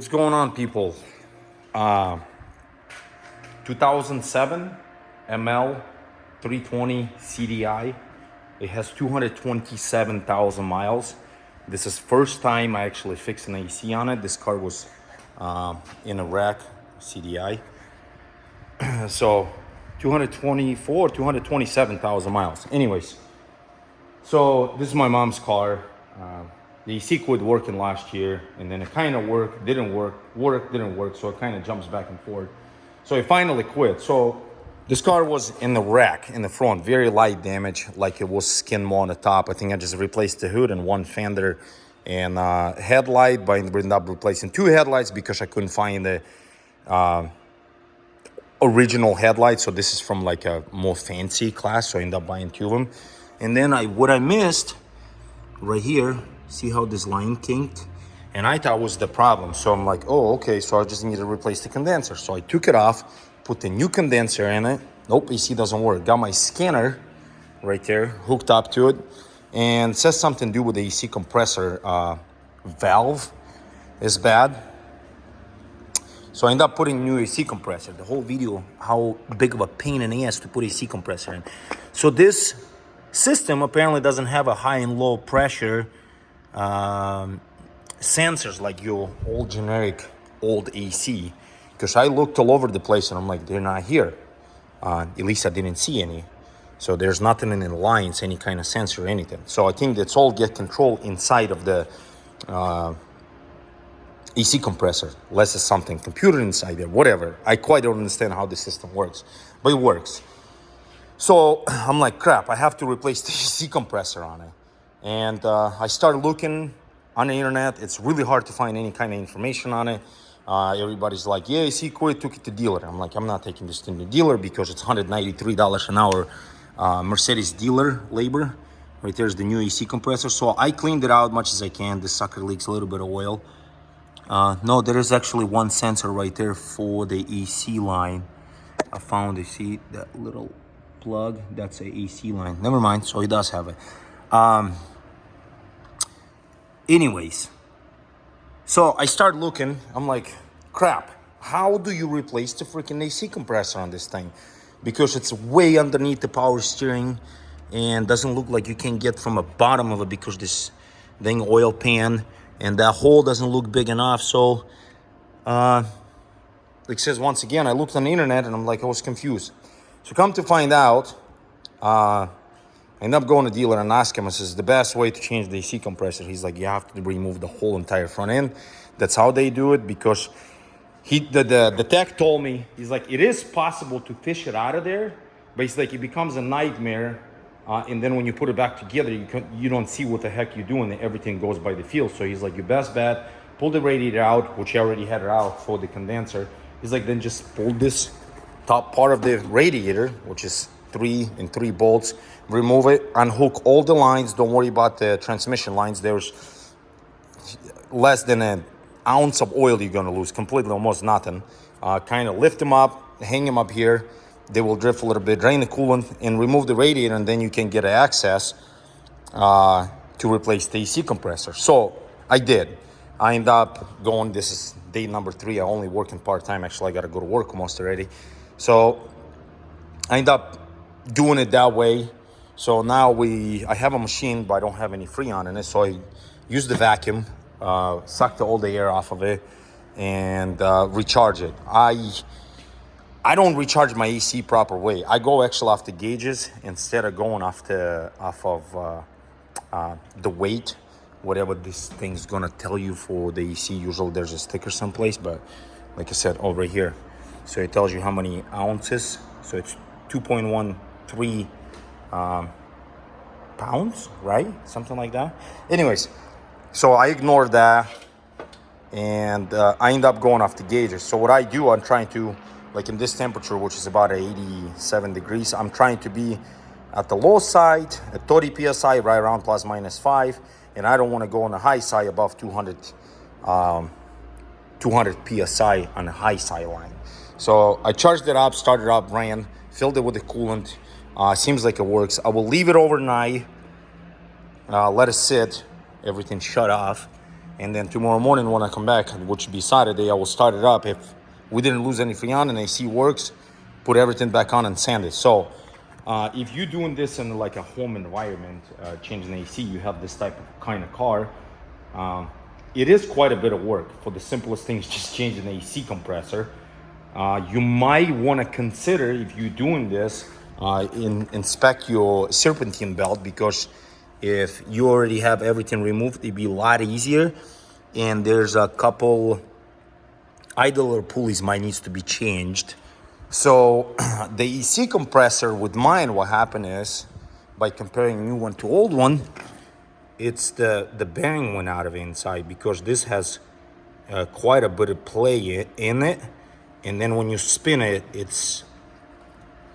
What's going on, people? 2007 ML 320 CDI. It has 227,000 miles. This is first time I actually fixed an AC on it. This car was in a wreck, CDI. So 227,000 miles. Anyways, so this is my mom's car. The AC quit working last year, and then it kind of worked, didn't work, didn't work, so it kind of jumps back and forth. So it finally quit. So this car was in the wreck in the front, very light damage, like it was skin more on the top. I think I just replaced the hood and one fender and headlight, but I ended up replacing two headlights because I couldn't find the original headlights. So this is from like a more fancy class, so I ended up buying two of them. And then what I missed right here, see how this line kinked? And I thought was the problem. So I'm like, oh, okay, so I just need to replace the condenser. So I took it off, put the new condenser in it. Nope, AC doesn't work. Got my scanner right there hooked up to it, and it says something to do with the AC compressor valve is bad. So I end up putting new AC compressor. The whole video, how big of a pain in the ass to put AC compressor in. So this system apparently doesn't have a high and low pressure sensors like your old generic old AC, because I looked all over the place and I'm like, they're not here. At least I didn't see any. So there's nothing in the lines, any kind of sensor or anything. So I think that's all get controlled inside of the AC compressor, unless it's something computer inside there, whatever. I quite don't understand how the system works, but it works. So I'm like, crap, I have to replace the AC compressor on it. And I started looking on the internet. It's really hard to find any kind of information on it. Everybody's like, yeah, AC quit, took it to dealer. I'm like, I'm not taking this to the dealer because it's $193 an hour Mercedes dealer labor. Right there's the new AC compressor. So I cleaned it out much as I can. This sucker leaks a little bit of oil. No, there is actually one sensor right there for the AC line. I found it. See that little plug? That's a AC line. Never mind. So he does have it. Anyways, so I start looking. I'm like, crap, how do you replace the freaking AC compressor on this thing? Because it's way underneath the power steering and doesn't look like you can get from the bottom of it because this dang oil pan and that hole doesn't look big enough. So like it says, once again, I looked on the internet and I'm like, I was confused. So come to find out, I end up going to the dealer and ask him, I says, the best way to change the AC compressor. He's like, you have to remove the whole entire front end. That's how they do it, because the tech told me, he's like, it is possible to fish it out of there, but it's like it becomes a nightmare. And then when you put it back together, you don't see what the heck you're doing. Everything goes by the feel. So he's like, your best bet, pull the radiator out, which I already had it out for the condenser. He's like, then just pull this top part of the radiator, which is 3 bolts, remove it, unhook all the lines. Don't worry about the transmission lines. There's less than an ounce of oil you're gonna lose, completely, almost nothing. Kind of lift them up, hang them up here. They will drift a little bit, drain the coolant, and remove the radiator, and then you can get access to replace the AC compressor. So I did. I end up going, this is day number 3. I only working part-time. Actually, I gotta go to work almost already. So I end up doing it that way. So now I have a machine, but I don't have any Freon in it. So I use the vacuum, suck all the air off of it, and recharge it. I don't recharge my AC proper way. I go actually off the gauges instead of going off of the weight, whatever this thing's gonna tell you for the AC. Usually there's a sticker someplace, but like I said, over here. So it tells you how many ounces. So it's 2.13 pounds, right? Something like that. Anyways, so I ignored that, and I end up going off the gauges. So what I do, I'm trying to, like in this temperature, which is about 87 degrees, I'm trying to be at the low side at 30 psi, right around plus minus 5, and I don't want to go on the high side above 200 psi on the high side line. So I charged it up, started up, ran, filled it with the coolant. Seems like it works. I will leave it overnight, let it sit, everything shut off, And then tomorrow morning when I come back, which will be Saturday, I will start it up. If we didn't lose any freon and AC works, put everything back on and sand it. So if you're doing this in like a home environment, changing AC, you have this type of kind of car, it is quite a bit of work. For the simplest things, just changing the AC compressor. You might want to consider, if you're doing this, inspect your serpentine belt, because if you already have everything removed, it'd be a lot easier. And there's a couple idler pulleys might needs to be changed. So the AC compressor with mine, what happened is, by comparing new one to old one, it's the bearing went out of the inside, because this has quite a bit of play in it. And then when you spin it, it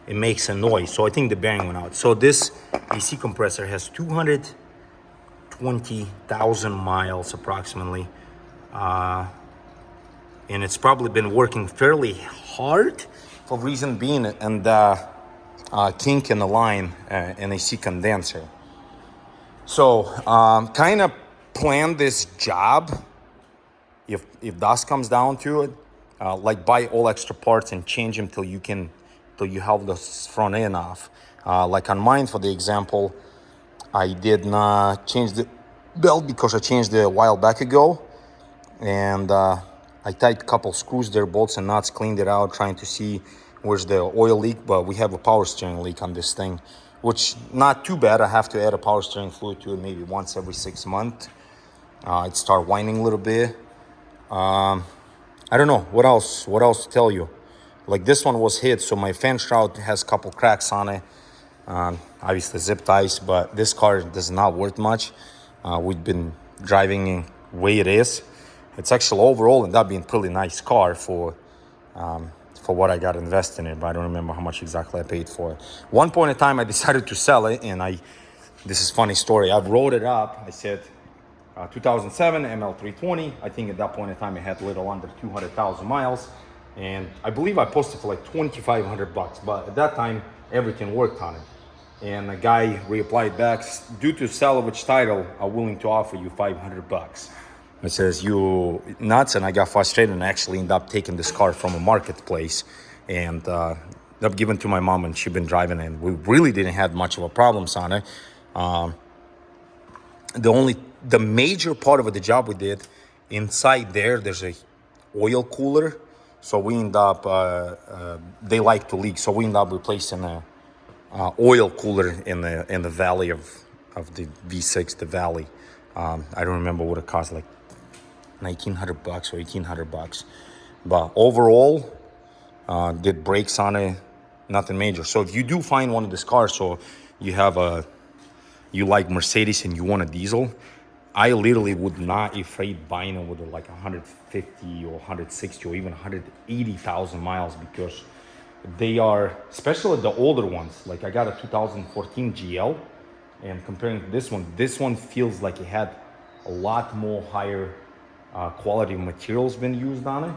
makes a noise. So I think the bearing went out. So this AC compressor has 220,000 miles approximately. And it's probably been working fairly hard, for reason being and kink in the line, and AC condenser. So kind of plan this job, if dust comes down to it, like buy all extra parts and change them till you have the front end off. Like on mine, for the example, I did not change the belt because I changed it a while back ago, and I tightened a couple screws there, bolts and nuts, cleaned it out, trying to see where's the oil leak. But we have a power steering leak on this thing, which not too bad. I have to add a power steering fluid to it maybe once every 6 months. It start whining a little bit. I don't know what else to tell you. Like this one was hit, so my fan shroud has a couple cracks on it. Obviously zip ties, but this car does not worth much. We've been driving in the way it is. It's actually overall ended up being a pretty nice car for what I got invested in it, but I don't remember how much exactly I paid for it. One point in time I decided to sell it, and this is a funny story. I wrote it up. I said 2007 ML 320. I think at that point in time it had a little under 200,000 miles. And I believe I posted for like $2,500, but at that time everything worked on it. And a guy replied back, due to salvage title, I'm willing to offer you $500. I says, you nuts? And I got frustrated and actually ended up taking this car from a marketplace and ended up giving to my mom, and she'd been driving it, and we really didn't have much of a problems on it. The major part of the job we did, inside there's a oil cooler. So we end up, they like to leak. So we end up replacing a oil cooler in the valley of the V6, the valley. I don't remember what it cost, like $1,900 or $1,800. But overall, did brakes on it, nothing major. So if you do find one of these cars, so you like Mercedes and you want a diesel, I literally would not afraid buying them with like 150 or 160 or even 180,000 miles, because they are, especially the older ones. Like I got a 2014 GL, and comparing to this one feels like it had a lot more higher quality materials been used on it.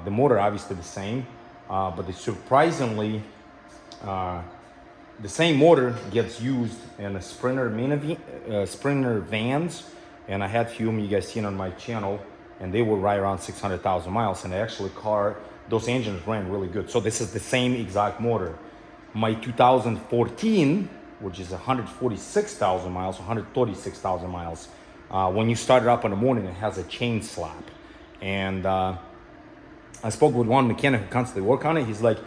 The motor obviously the same, but surprisingly, the same motor gets used in a Sprinter Sprinter vans. And I had a few of them you guys seen on my channel, and they were right around 600,000 miles. And actually those engines ran really good. So this is the same exact motor. My 2014, which is 146,000 miles, 136,000 miles. When you start it up in the morning, it has a chain slap. And I spoke with one mechanic who constantly work on it. He's like,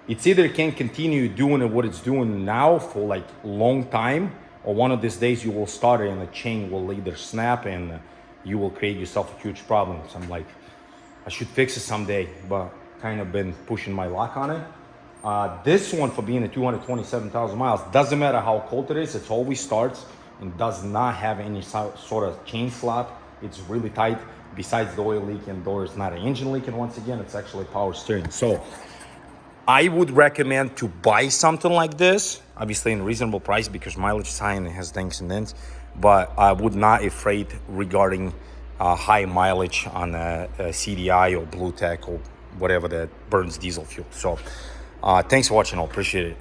it's either can continue doing what it's doing now for like long time, or one of these days you will start it and the chain will either snap and you will create yourself a huge problem. So I'm like, I should fix it someday, but kind of been pushing my luck on it. This one, for being a 227,000 miles, doesn't matter how cold it is, it always starts and does not have any sort of chain slap. It's really tight. Besides the oil leak, and there is not an engine leak, and once again, it's actually power steering. So I would recommend to buy something like this, obviously in a reasonable price, because mileage is high and it has dinks and dents, but I would not afraid regarding high mileage on a CDI or Blue Tech or whatever that burns diesel fuel. So thanks for watching. I appreciate it.